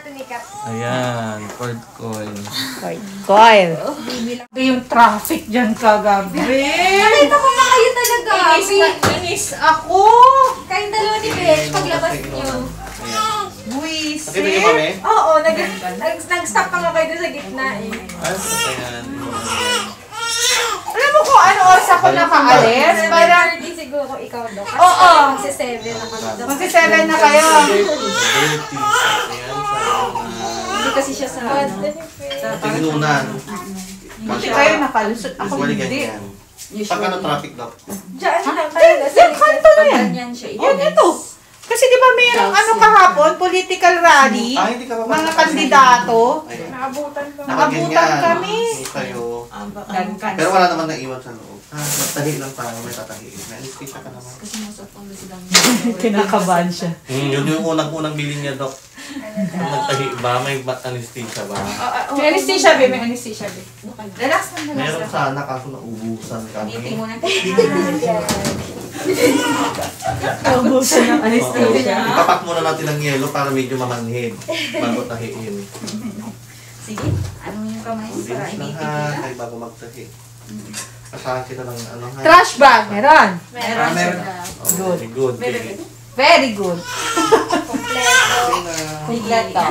natin ikat. Ayan, cord coil. Coil. Yung traffic dyan kagabi. Nakita ko na kayo talaga. Inis ako. Kayong dalawa ni Besh, paglabas niyo. Buwisit. Nakita niyo kami? Oo, nag-stop pa nga kayo doon sa gitna eh. Ayan. Alam mo kung ano oras ako nakaalis? Parang 7:30 siguro ikaw, Dok. Oo. Magsi-7 na kami, Dok. magsi-7 na kayo. Hindi kasi siya sa Tignunan. Hindi kayo nakalusot. Ako Usually hindi. ganyan. Pagka na traffic daw. Diyan lang talaga. Yung kanto na yan. Ganyan siya. Yan ito. Kasi di ba mayroong ano kahapon, political rally, Hindi ka pa mga kandidato. Naabutan ko. Nakabutan kami. Kayo. Gangkan. Pero wala naman naiwan sa loob. Magtahi lang tayo, may tatahiin. May anesthesia ka naman. Kasi nasa pang silang Kinakabahan siya. Yun yung unang-unang bilhin niya, Dok. Nagtahi ba? May anesthesia ba? May anesthesia, be. May anesthesia, be. Relax lang, relax Meron lang. sana kaso naubusan Meeting kami. mo na. Naubusan ng anesthesia. Ipapak muna natin ng yelo para medyo mamanhid bago tahiin. Sige, ano yung kamay para Bilis lang imitin ha, kita? kay bago magtahi. Asahan kita ng ano ha. Trash bag, meron. Meron Meron. siya. Oh, very good. Very good. Very good. Kompleto. Okay na. Kompleto.